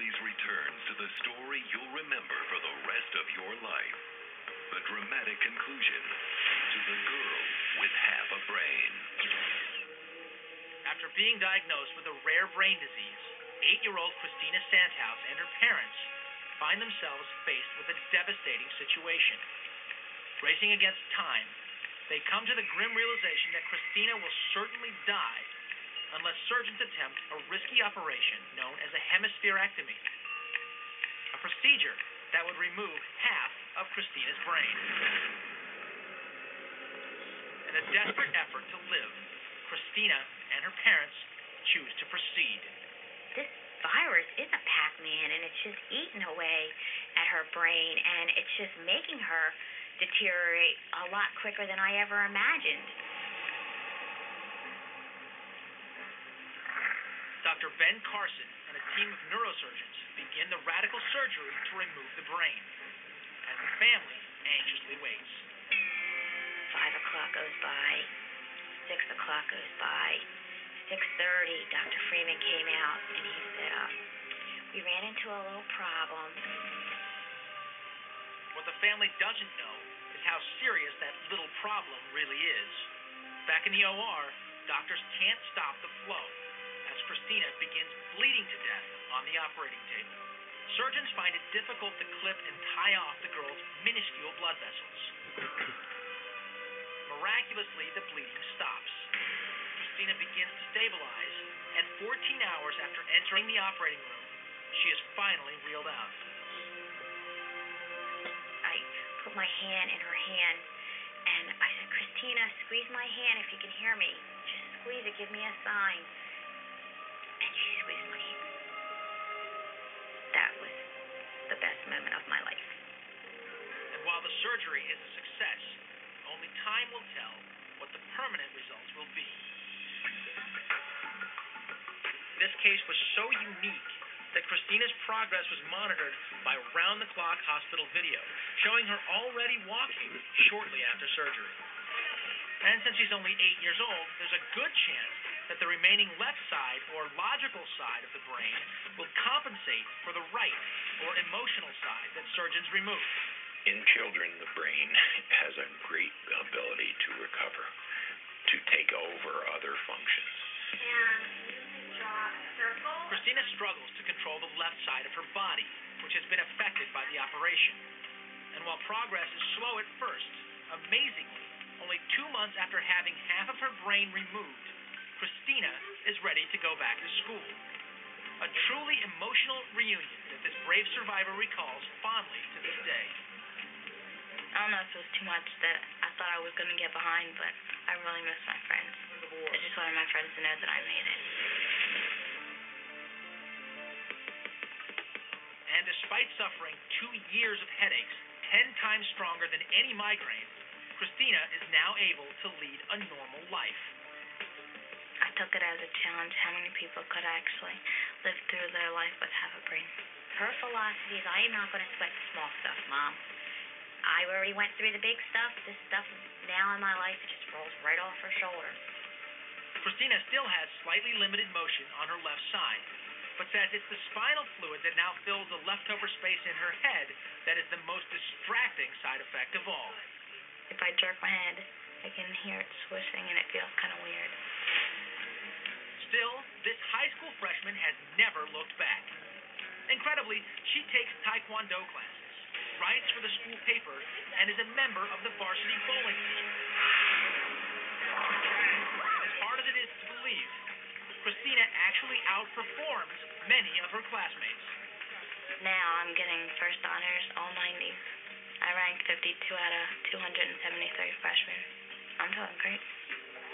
always returns to the story you'll remember for the rest of your life. The dramatic conclusion to The Girl with Half a Brain. After being diagnosed with a rare brain disease, 8-year-old Christina Sandhouse and her parents find themselves faced with a devastating situation. Racing against time, they come to the grim realization that Christina will certainly die unless surgeons attempt a risky operation known as a hemispherectomy, a procedure that would remove half of Christina's brain. In a desperate effort to live, Christina and her parents choose to proceed. This virus is a Pac-Man, and it's just eating away at her brain, and it's just making her deteriorate a lot quicker than I ever imagined. Dr. Ben Carson and a team of neurosurgeons begin the radical surgery to remove the brain, as the family anxiously waits. 5 o'clock goes by, 6 o'clock goes by, 6:30, Dr. Freeman came out, and he said, we ran into a little problem. What the family doesn't know is how serious that little problem really is. Back in the OR, doctors can't stop the flow, as Christina begins bleeding to death on the operating table. Surgeons find it difficult to clip and tie off the girl's minuscule blood vessels. Miraculously, the bleeding stops. Christina begins to stabilize, and 14 hours after entering the operating room, she is finally wheeled out. I put my hand in her hand, and I said, Christina, squeeze my hand if you can hear me. Just squeeze it, give me a sign. And she squeezed my hand. That was the best moment of my life. And while the surgery is a success, only time will tell what the permanent results will be. This case was so unique that Christina's progress was monitored by round-the-clock hospital video, showing her already walking shortly after surgery. And since she's only 8 years old, there's a good chance that the remaining left side or logical side of the brain will compensate for the right or emotional side that surgeons remove. In children, the brain has a great ability to recover, to take over other functions. Christina struggles to control the left side of her body, which has been affected by the operation. And while progress is slow at first, amazingly, only 2 months after having half of her brain removed, Christina is ready to go back to school. A truly emotional reunion that this brave survivor recalls fondly to this day. I don't know if it was too much that I thought I was going to get behind, but I really miss my friends. I just wanted my friends to know that I made it. And despite suffering 2 years of headaches, 10 times stronger than any migraine, Christina is now able to lead a normal life. I took it as a challenge how many people could actually live through their life with half a brain. Her philosophy is, I am not going to sweat the small stuff, Mom. I already went through the big stuff. This stuff now in my life, it just rolls right off her shoulders. Christina still has slightly limited motion on her left side, but says it's the spinal fluid that now fills the leftover space in her head that is the most distracting side effect of all. If I jerk my head, I can hear it swishing, and it feels kind of weird. Still, this high school freshman has never looked back. Incredibly, she takes Taekwondo classes, writes for the school paper, and is a member of the varsity bowling team. As hard as it is to believe, Christina actually outperforms many of her classmates. Now I'm getting first honors, all 90s. I ranked 52 out of 273 freshmen. I'm doing great.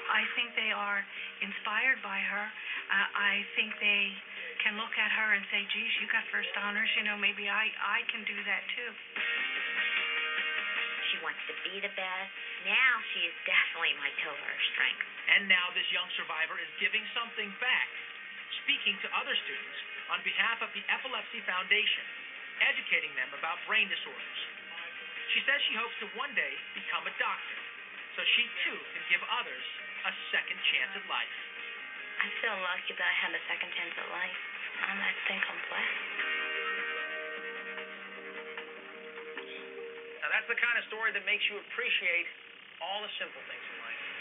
I think they are inspired by her. I think they can look at her and say, geez, you got first honors, maybe I can do that too. She wants to be the best. Now she is definitely my pillar of strength. And now this young survivor is giving something back, speaking to other students on behalf of the Epilepsy Foundation, educating them about brain disorders. She says she hopes to one day become a doctor, so she too can give others a second chance at life. I feel lucky that I had a second chance at life. I think I'm blessed. that's the kind of story that makes you appreciate all the simple things in life.